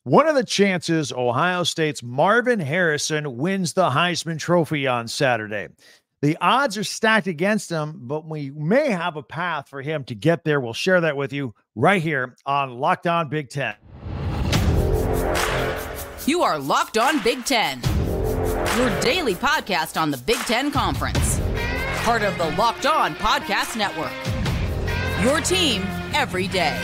What are the chances Ohio State's Marvin Harrison wins the Heisman Trophy on Saturday? The odds are stacked against him, but we may have a path for him to get there. We'll share that with you right here on Locked On Big Ten. You are Locked On Big Ten, your daily podcast on the Big Ten Conference. Part of the Locked On Podcast Network. Your team every day.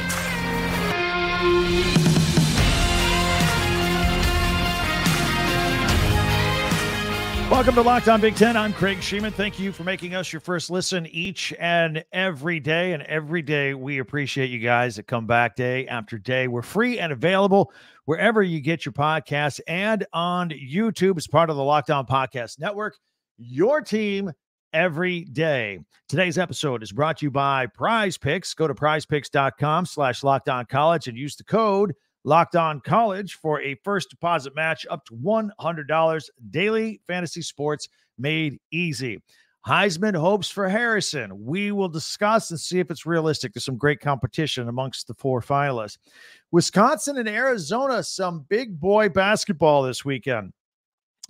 Welcome to Locked On Big Ten. I'm Craig Sheeman. Thank you for making us your first listen each and every day. And every day, we appreciate you guys that come back day after day. We're free and available wherever you get your podcasts and on YouTube as part of the Locked On Podcast Network. Your team every day. Today's episode is brought to you by Prize Picks. Go to prizepicks.com/LockedOnCollege and use the code Locked On College for a first deposit match up to $100. Daily fantasy sports made easy. Heisman hopes for Harrison. We will discuss and see if it's realistic. There's some great competition amongst the four finalists. Wisconsin and Arizona, some big boy basketball this weekend.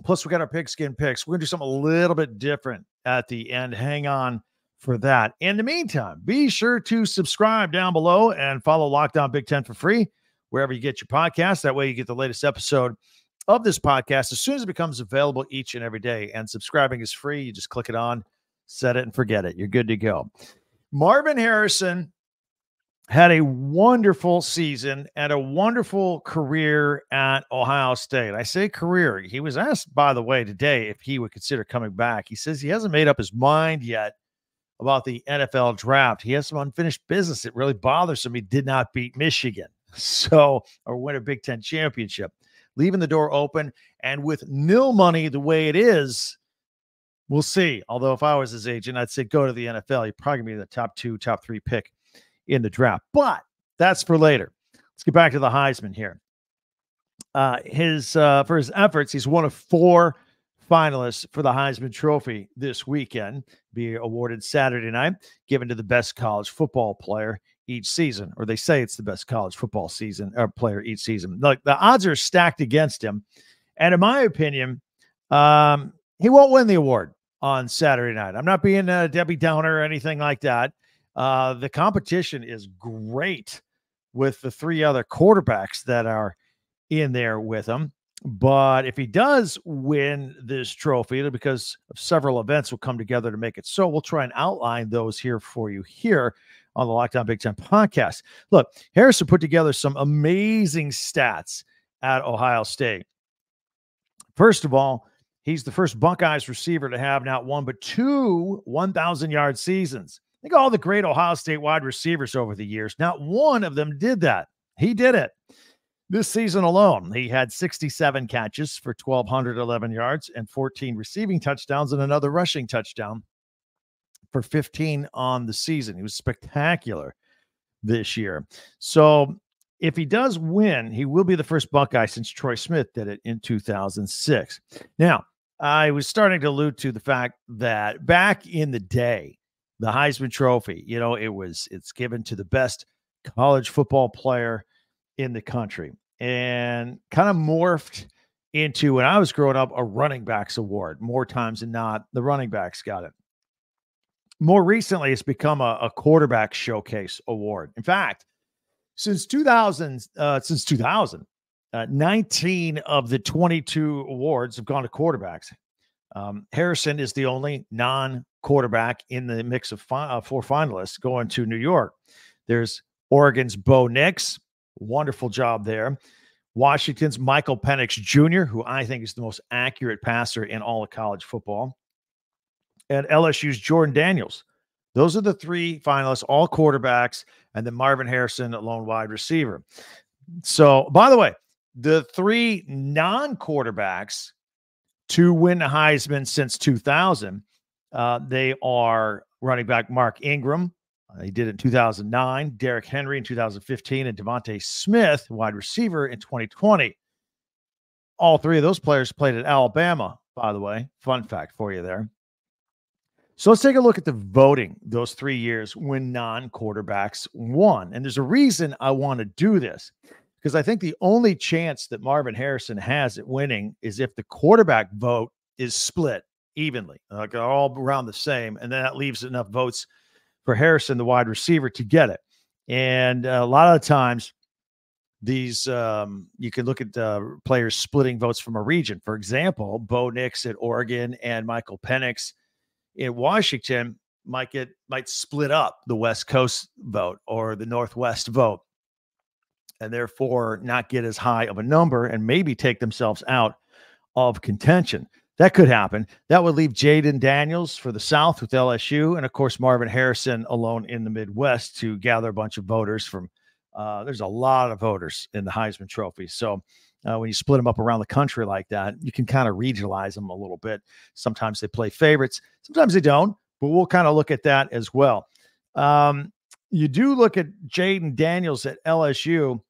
Plus, we got our pigskin picks. We're going to do something a little bit different at the end. Hang on for that. In the meantime, be sure to subscribe down below and follow Locked On Big Ten for free wherever you get your podcast. That way you get the latest episode of this podcast as soon as it becomes available each and every day. And subscribing is free. You just click it on, set it, and forget it. You're good to go. Marvin Harrison had a wonderful season and a wonderful career at Ohio State. I say career. He was asked, by the way, today if he would consider coming back. He says he hasn't made up his mind yet about the NFL draft. He has some unfinished business. It really bothers him. He did not beat Michigan. Or win a Big Ten championship, leaving the door open. And with nil money the way it is, we'll see. Although if I was his agent, I'd say go to the NFL. He'd probably be the top 2, top 3 pick in the draft. But that's for later. Let's get back to the Heisman here. For his efforts, he's one of 4 finalists for the Heisman Trophy this weekend. Be awarded Saturday night, given to the best college football player each season, or they say it's the best college football season or player each season. Like, the odds are stacked against him. And in my opinion, he won't win the award on Saturday night. I'm not being a Debbie Downer or anything like that. The competition is great with the 3 other quarterbacks that are in there with him. But if he does win this trophy, it'll because of several events will come together to make it so. We'll try and outline those here for you here on the Locked On Big Ten podcast. Look, Harrison put together some amazing stats at Ohio State. First of all, he's the first Buckeyes receiver to have not 1, but 2 1,000-yard seasons. Think of all the great Ohio State wide receivers over the years. Not one of them did that. He did it. This season alone, he had 67 catches for 1,211 yards and 14 receiving touchdowns and another rushing touchdown for 15 on the season. He was spectacular this year. So if he does win, he will be the first Buckeye since Troy Smith did it in 2006. Now, I was starting to allude to the fact that back in the day, the Heisman Trophy, it's given to the best college football player in the country, and kind of morphed into, when I was growing up, a running backs award. More times than not, the running backs got it. More recently, it's become a quarterback showcase award. In fact, since 2000, 19 of the 22 awards have gone to quarterbacks. Harrison is the only non-quarterback in the mix of 4 finalists going to New York. There's Oregon's Bo Nix. Wonderful job there. Washington's Michael Penix Jr., who I think is the most accurate passer in all of college football. And LSU's Jayden Daniels. Those are the 3 finalists, all quarterbacks, and then Marvin Harrison, a lone wide receiver. So, by the way, the 3 non-quarterbacks to win the Heisman since 2000, they are running back Mark Ingram. He did it in 2009, Derrick Henry in 2015, and Devontae Smith, wide receiver, in 2020. All 3 of those players played at Alabama, by the way. Fun fact for you there. So let's take a look at the voting those 3 years when non-quarterbacks won. And there's a reason I want to do this, because I think the only chance that Marvin Harrison has at winning is if the quarterback vote is split evenly, like all around the same, and then that leaves enough votes for Harrison, the wide receiver, to get it. And a lot of the times, these you can look at players splitting votes from a region. For example, Bo Nix at Oregon and Michael Penix in Washington might split up the West Coast vote or the Northwest vote, and therefore not get as high of a number and maybe take themselves out of contention. That could happen. That would leave Jayden Daniels for the South with LSU, and of course Marvin Harrison alone in the Midwest to gather a bunch of voters from. There's a lot of voters in the Heisman Trophy, so when you split them up around the country like that, you can kind of regionalize them a little bit. Sometimes they play favorites, sometimes they don't, but we'll kind of look at that as well. You do look at Jayden Daniels at LSU,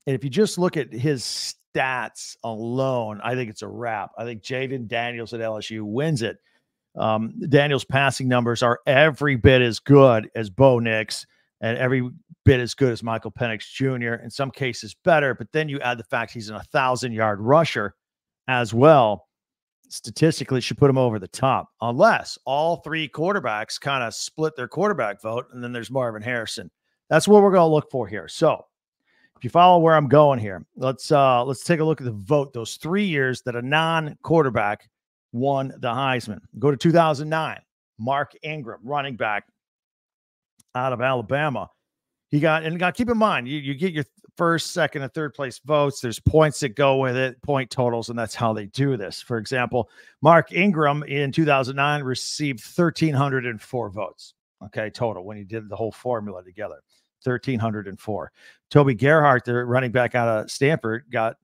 and if you just look at his stats alone, I think it's a wrap. I think Jayden Daniels at LSU wins it. Daniels' passing numbers are every bit as good as Bo Nix and every bit as good as Michael Penix Jr., in some cases better, but then you add the fact he's an 1,000-yard rusher as well. Statistically, should put him over the top, unless all three quarterbacks kind of split their quarterback vote, and then there's Marvin Harrison. That's what we're going to look for here. So if you follow where I'm going here, let's take a look at the vote, those 3 years that a non-quarterback won the Heisman. Go to 2009, Mark Ingram, running back out of Alabama. He got, keep in mind, you get your first, second, and third place votes. There's points that go with it, point totals, and that's how they do this. For example, Mark Ingram in 2009 received 1,304 votes, okay, total, when he did the whole formula together, 1,304. Toby Gerhart, the running back out of Stanford, got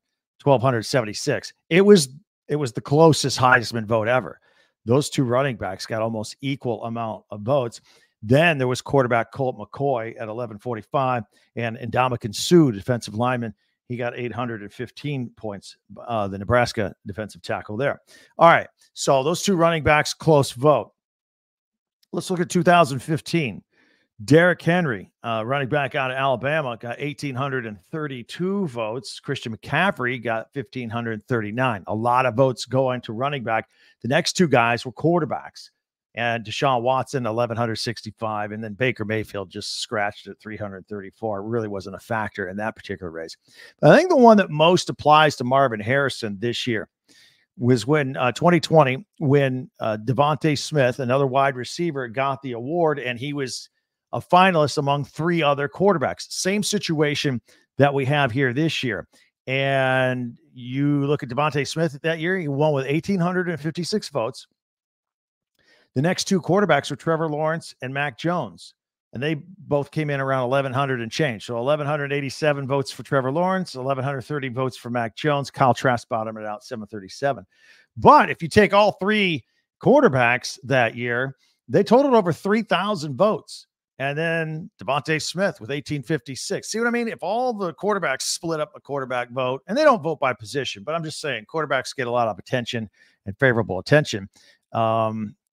1,276. It was the closest Heisman vote ever. Those two running backs got almost equal amount of votes. Then there was quarterback Colt McCoy at 1,145, and Ndamukong Suh, defensive lineman, he got 815 points, the Nebraska defensive tackle there. All right, so those two running backs, close vote. Let's look at 2015. Derrick Henry, running back out of Alabama, got 1,832 votes. Christian McCaffrey got 1,539. A lot of votes going to running back. The next two guys were quarterbacks. And Deshaun Watson, 1,165, and then Baker Mayfield just scratched at 334. It really wasn't a factor in that particular race. But I think the one that most applies to Marvin Harrison this year was when 2020, when Devontae Smith, another wide receiver, got the award, and he was a finalist among three other quarterbacks. Same situation that we have here this year. And you look at Devontae Smith that year, he won with 1,856 votes. The next two quarterbacks were Trevor Lawrence and Mac Jones, and they both came in around 1,100 and change. So 1,187 votes for Trevor Lawrence, 1,130 votes for Mac Jones. Kyle Trask bottomed it out 737. But if you take all three quarterbacks that year, they totaled over 3,000 votes. And then Devontae Smith with 1,856. See what I mean? If all the quarterbacks split up a quarterback vote, and they don't vote by position, but I'm just saying quarterbacks get a lot of attention and favorable attention.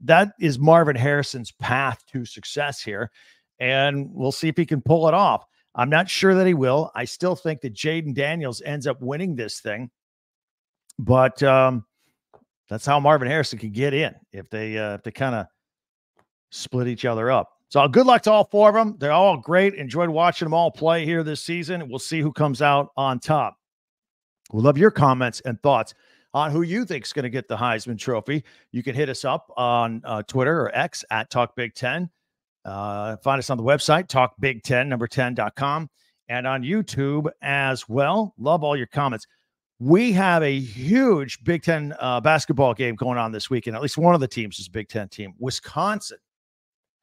That is Marvin Harrison's path to success here, and we'll see if he can pull it off. I'm not sure that he will. I still think that Jayden Daniels ends up winning this thing, but that's how Marvin Harrison can get in if they kind of split each other up. So good luck to all four of them. They're all great. Enjoyed watching them all play here this season. We'll see who comes out on top. We'll love your comments and thoughts on who you think is going to get the Heisman Trophy. You can hit us up on Twitter or X at Talk Big Ten. Find us on the website, talkbig10.com, and on YouTube as well. Love all your comments. We have a huge Big Ten basketball game going on this weekend. At least one of the teams is a Big Ten team. Wisconsin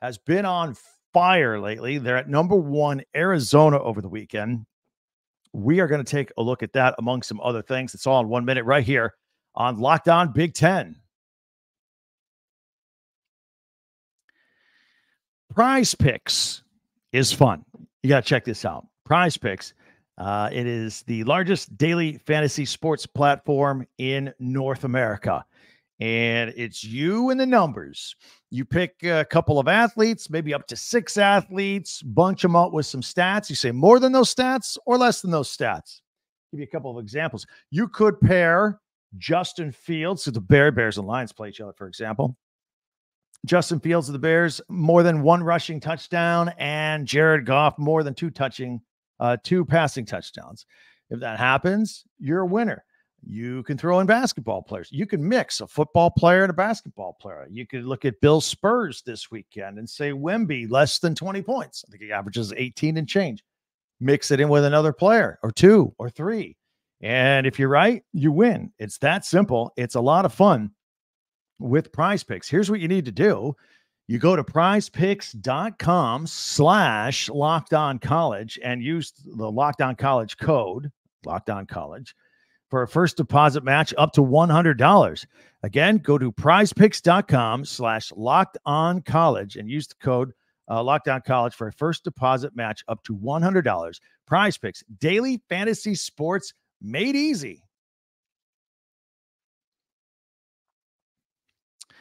has been on fire lately. They're at number 1 Arizona over the weekend. We are going to take a look at that among some other things. It's all in 1 minute right here on Locked On Big Ten. Prize Picks is fun. You got to check this out. Prize Picks. It is the largest daily fantasy sports platform in North America. And it's you and the numbers. You pick a couple of athletes, maybe up to 6 athletes, bunch them up with some stats. You say more than those stats or less than those stats. Give you a couple of examples. You could pair Justin Fields, so the Bears and Lions play each other, for example. Justin Fields of the Bears, more than 1 rushing touchdown, and Jared Goff, more than 2 passing touchdowns. If that happens, you're a winner. You can throw in basketball players. You can mix a football player and a basketball player. You could look at Bill Spurs this weekend and say Wemby, less than 20 points. I think he averages 18 and change. Mix it in with another player or 2 or 3. And if you're right, you win. It's that simple. It's a lot of fun with Prize Picks. Here's what you need to do. You go to prizepicks.com/LockedOnCollege and use the Locked On College code, Locked On College, for a first deposit match up to $100. Again, go to prizepicks.com/LockedOnCollege and use the code Locked On College for a first deposit match up to $100. Prize Picks, daily fantasy sports made easy. I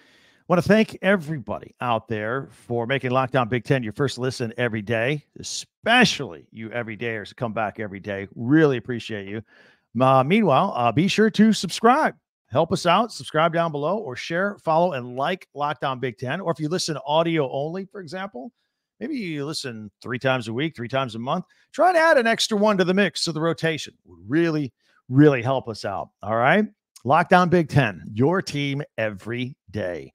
want to thank everybody out there for making Locked On Big Ten your first listen every day, especially you everydayers who come back every day. Really appreciate you. Meanwhile, be sure to subscribe. Help us out. Subscribe down below or share, follow, and like Locked On Big Ten. Or if you listen audio only, for example, maybe you listen 3 times a week, 3 times a month. Try to add an extra one to the mix to the rotation. Would really, really help us out. All right? Locked On Big Ten, your team every day.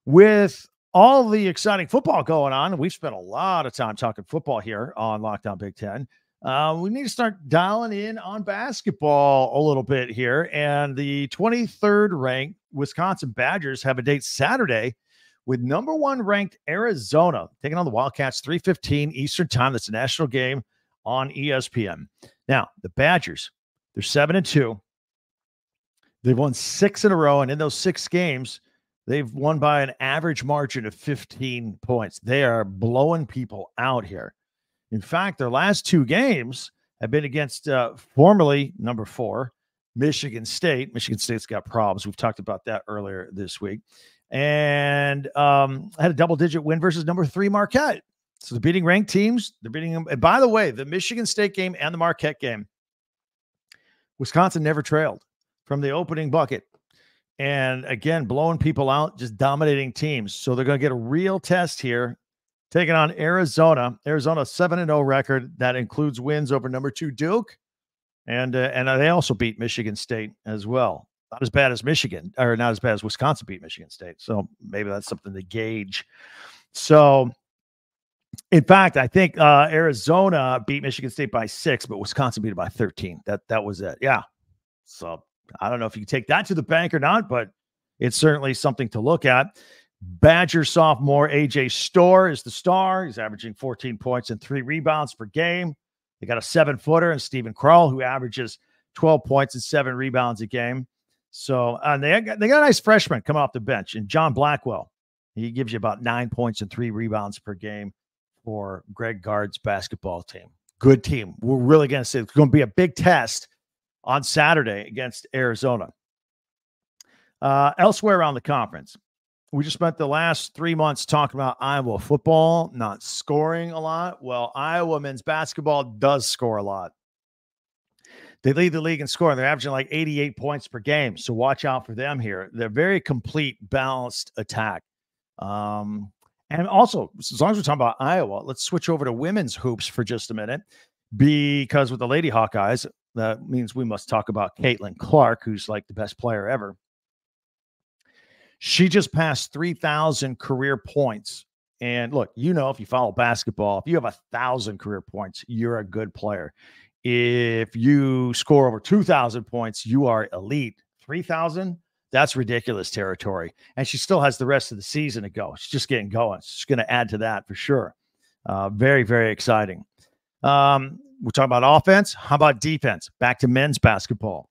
With all the exciting football going on, we've spent a lot of time talking football here on Locked On Big Ten. We need to start dialing in on basketball a little bit here. And the 23rd ranked Wisconsin Badgers have a date Saturday with number 1 ranked Arizona taking on the Wildcats, 3:15 Eastern time. That's a national game on ESPN. Now, the Badgers, they're 7-2. They've won 6 in a row. And in those 6 games, they've won by an average margin of 15 points. They are blowing people out here. In fact, their last 2 games have been against formerly number 4, Michigan State. Michigan State's got problems. We've talked about that earlier this week. And had a double-digit win versus number 3 Marquette. So they're beating ranked teams. They're beating them. And by the way, the Michigan State game and the Marquette game, Wisconsin never trailed from the opening bucket. And again, blowing people out, just dominating teams. So they're going to get a real test here, taking on Arizona. Arizona 7-0 record that includes wins over number 2 Duke, and they also beat Michigan State as well. Not as bad as Michigan, or not as bad as Wisconsin beat Michigan State. So maybe that's something to gauge. So, in fact, I think Arizona beat Michigan State by 6, but Wisconsin beat it by 13. That was it. Yeah. So I don't know if you can take that to the bank or not, but it's certainly something to look at. Badger sophomore AJ Storr is the star. He's averaging 14 points and 3 rebounds per game. They got a 7-footer and Stephen Krull, who averages 12 points and 7 rebounds a game. So they got a nice freshman coming off the bench, and John Blackwell. He gives you about 9 points and 3 rebounds per game for Greg Gard's basketball team. Good team. We're really going to say it's going to be a big test on Saturday against Arizona. Elsewhere around the conference, we just spent the last 3 months talking about Iowa football not scoring a lot. Well, Iowa men's basketball does score a lot. They lead the league in scoring. They're averaging like 88 points per game. So watch out for them here. They're very complete, balanced attack. And also, as long as we're talking about Iowa, let's switch over to women's hoops for just a minute, because with the Lady Hawkeyes, that means we must talk about Caitlin Clark, who's like the best player ever. She just passed 3,000 career points. And look, if you follow basketball, if you have 1,000 career points, you're a good player. If you score over 2,000 points, you are elite. 3,000, that's ridiculous territory. And she still has the rest of the season to go. She's just getting going. She's going to add to that for sure. Very, very exciting. We're talking about offense. How about defense? Back to men's basketball.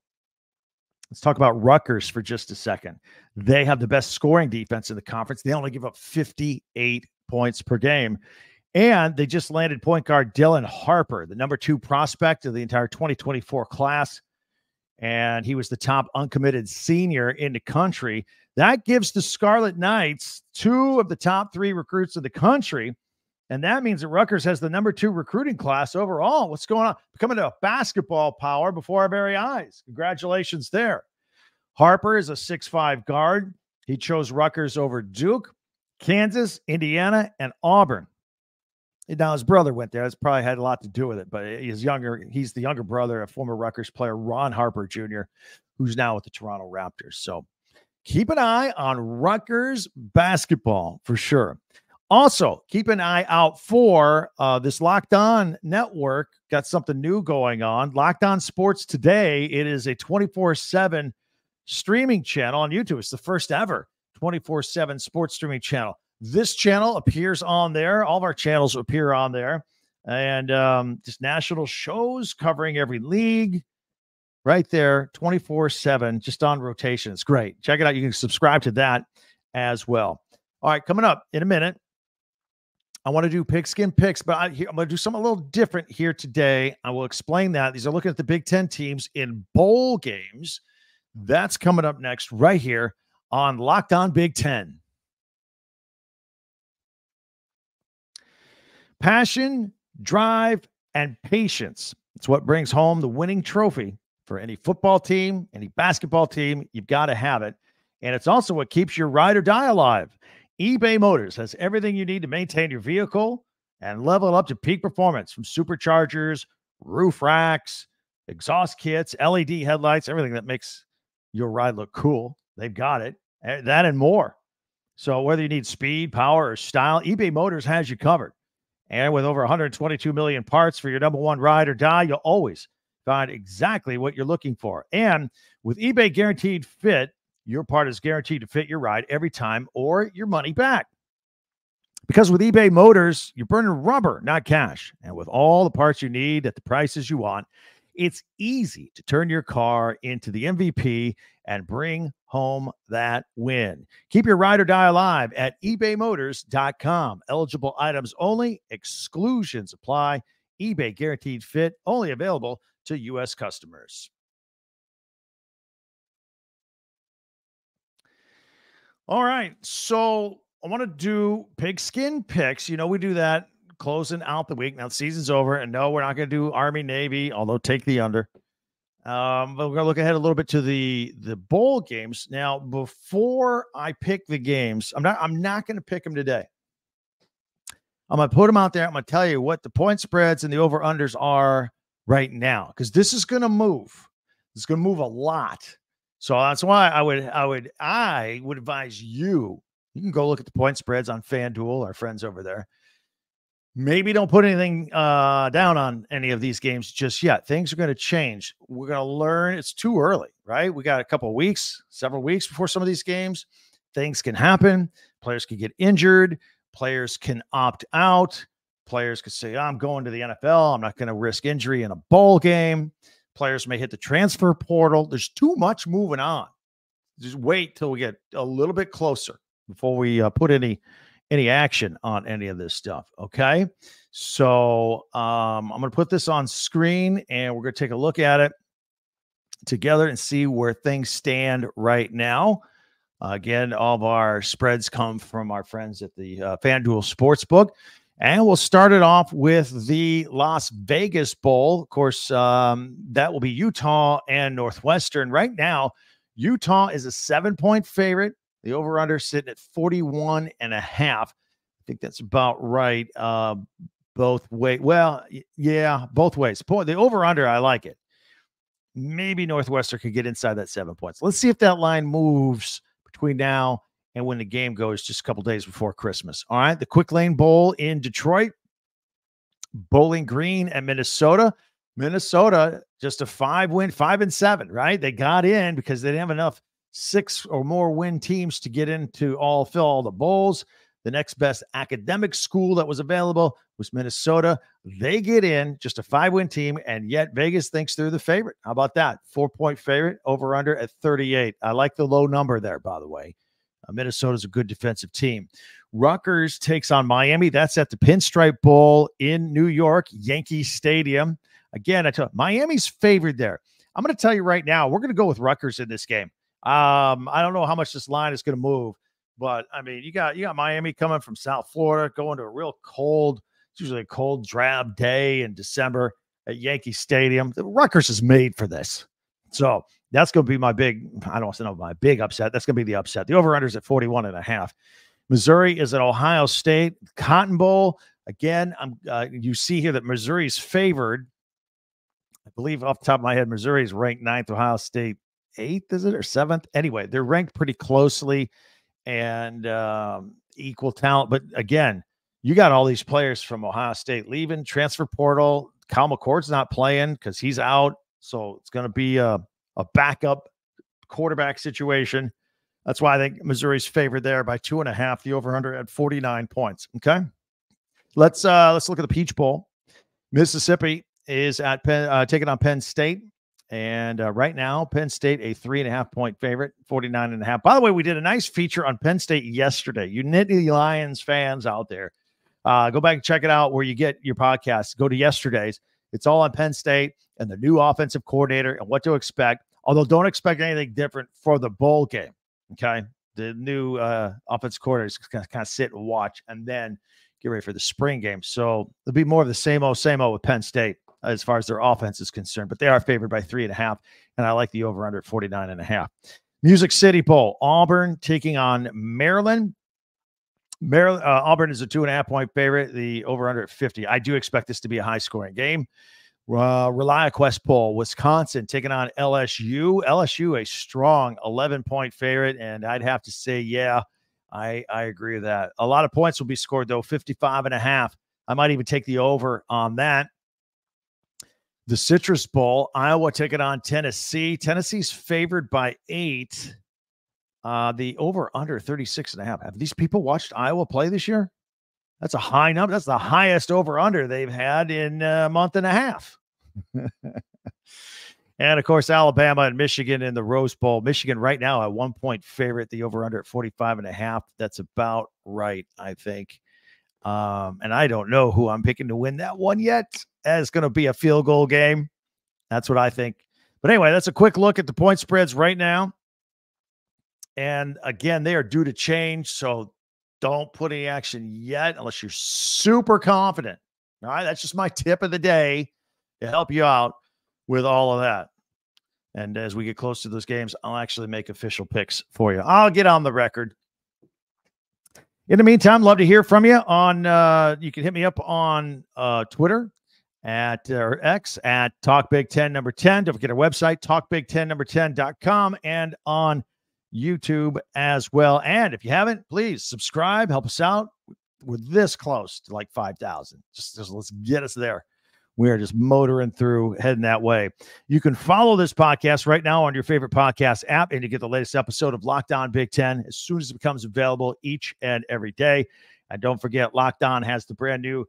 Let's talk about Rutgers for just a second. They have the best scoring defense in the conference. They only give up 58 points per game. And they just landed point guard Dylan Harper, the number 2 prospect of the entire 2024 class. and he was the top uncommitted senior in the country. That gives the Scarlet Knights 2 of the top 3 recruits in the country, and that means that Rutgers has the number 2 recruiting class overall. What's going on? Becoming a basketball power before our very eyes. Congratulations there. Harper is a 6'5" guard. He chose Rutgers over Duke, Kansas, Indiana, and Auburn. Now, his brother went there. That's probably had a lot to do with it, but he's the younger brother of former Rutgers player Ron Harper Jr., who's now with the Toronto Raptors. So keep an eye on Rutgers basketball for sure. Also, keep an eye out for this Locked On Network. Got something new going on. Locked On Sports Today. It is a 24/7 streaming channel on YouTube. It's the first ever 24/7 sports streaming channel. This channel appears on there. All of our channels appear on there. And just national shows covering every league right there, 24/7, just on rotation. It's great. Check it out. You can subscribe to that as well. All right, coming up in a minute, I want to do Pigskin Picks, but I'm going to do something a little different here today. I will explain that. These are looking at the Big Ten teams in bowl games. That's coming up next right here on Locked On Big Ten. Passion, drive, and patience. It's what brings home the winning trophy for any football team, any basketball team. You've got to have it. And it's also what keeps your ride or die alive. eBay Motors has everything you need to maintain your vehicle and level it up to peak performance, from superchargers, roof racks, exhaust kits, LED headlights, everything that makes your ride look cool. They've got it. That and more. So whether you need speed, power, or style, eBay Motors has you covered. And with over 122 million parts for your number one ride or die, you'll always find exactly what you're looking for. And with eBay Guaranteed Fit, your part is guaranteed to fit your ride every time or your money back. Because with eBay Motors, you're burning rubber, not cash. And with all the parts you need at the prices you want, it's easy to turn your car into the MVP and bring home that win. Keep your ride or die alive at ebaymotors.com. Eligible items only. Exclusions apply. eBay Guaranteed Fit, only available to U.S. customers. All right, so I want to do Pigskin Picks. You know, we do that closing out the week. Now the season's over, and no, we're not going to do Army, Navy, although take the under. But we're going to look ahead a little bit to the bowl games. Now, before I pick the games, I'm not going to pick them today. I'm going to put them out there. I'm going to tell you what the point spreads and the over-unders are right now, because this is going to move. It's going to move a lot. So that's why I would advise you can go look at the point spreads on FanDuel, our friends over there. Maybe don't put anything down on any of these games just yet. Things are going to change. We're going to learn. It's too early, right? We got a couple of weeks, several weeks before some of these games. Things can happen. Players can get injured. Players can opt out. Players could say, I'm going to the NFL. I'm not going to risk injury in a bowl game. Players may hit the transfer portal. There's too much moving on. Just wait till we get a little bit closer before we put any action on any of this stuff. Okay. So I'm going to put this on screen and we're going to take a look at it together and see where things stand right now. Again, all of our spreads come from our friends at the FanDuel Sportsbook. And we'll start it off with the Las Vegas Bowl. Of course, that will be Utah and Northwestern. Right now, Utah is a 7-point favorite. The over-under sitting at 41.5. I think that's about right. Both ways. Well, yeah, both ways. The over-under, I like it. Maybe Northwestern could get inside that 7 points. Let's see if that line moves between now and when the game goes just a couple days before Christmas. All right, the Quick Lane Bowl in Detroit. Bowling Green and Minnesota. Minnesota, just a 5-win, 5-7, right? They got in because they didn't have enough 6 or more win teams to get into fill all the bowls. The next best academic school that was available was Minnesota. They get in, just a 5-win team, and yet Vegas thinks they're the favorite. How about that? 4-point favorite, over under at 38. I like the low number there, by the way. Minnesota's a good defensive team. Rutgers takes on Miami. That's at the Pinstripe Bowl in New York, Yankee Stadium. Again, I tell you, Miami's favored there. I'm going to tell you right now, we're going to go with Rutgers in this game. I don't know how much this line is going to move, but I mean, you got Miami coming from South Florida, going to a real cold, it's usually a cold, drab day in December at Yankee Stadium. The Rutgers is made for this. So that's going to be my big, I don't want to know my big upset. That's going to be the upset. The over-under is at 41.5. Missouri is at Ohio State. Cotton Bowl. Again, you see here that Missouri's favored. I believe off the top of my head, Missouri is ranked 9th, Ohio State 8th, is it, or 7th? Anyway, they're ranked pretty closely and equal talent. But again, you got all these players from Ohio State leaving, transfer portal. Kyle McCord's not playing because he's out. So it's going to be a backup quarterback situation. That's why I think Missouri's favored there by 2.5. The over-under at 49 points. Okay, let's look at the Peach Bowl. Mississippi is at taking on Penn State, and right now Penn State a 3.5-point favorite, 49.5. By the way, we did a nice feature on Penn State yesterday. You Nittany Lions fans out there, go back and check it out where you get your podcasts. Go to yesterday's. It's all on Penn State and the new offensive coordinator and what to expect. Although don't expect anything different for the bowl game. Okay, the new offensive coordinator is going to kind of sit and watch, and then get ready for the spring game. So it'll be more of the same old with Penn State as far as their offense is concerned. But they are favored by 3.5, and I like the over/under at 49.5. Music City Bowl, Auburn taking on Maryland. Auburn is a 2.5-point favorite. The over/under at 50. I do expect this to be a high-scoring game. ReliaQuest Bowl, Wisconsin taking on LSU. LSU a strong 11-point favorite, and I'd have to say, yeah, I agree with that. A lot of points will be scored, though, 55.5. I might even take the over on that. The Citrus Bowl, Iowa taking on Tennessee. Tennessee's favored by 8. The over/under 36.5. Have these people watched Iowa play this year? That's a high number. That's the highest over/under they've had in a month and a half. And, of course, Alabama and Michigan in the Rose Bowl. Michigan right now a 1-point favorite. The over/under at 45.5. That's about right, I think. And I don't know who I'm picking to win that one yet. It's going to be a field goal game. That's what I think. But anyway, that's a quick look at the point spreads right now. And, again, they are due to change, so don't put any action yet unless you're super confident. All right, that's just my tip of the day to help you out with all of that. And as we get close to those games, I'll actually make official picks for you. I'll get on the record. In the meantime, love to hear from you on, you can hit me up on Twitter or X at TalkBig10 number 10. Don't forget our website, TalkBig10 number 10.com, and on YouTube as well. And if you haven't, please subscribe, help us out. We're this close to like 5,000. Just let's get us there. We are just motoring through, heading that way. You can follow this podcast right now on your favorite podcast app, and you get the latest episode of Locked On Big Ten as soon as it becomes available each and every day. And don't forget, Locked On has the brand new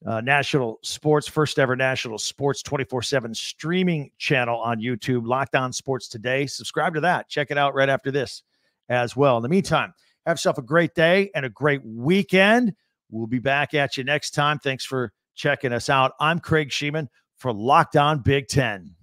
national sports, first ever national sports 24/7 streaming channel on YouTube, Locked On Sports Today. Subscribe to that. Check it out right after this as well. In the meantime, have yourself a great day and a great weekend. We'll be back at you next time. Thanks for checking us out. I'm Craig Sheeman for Locked On Big Ten.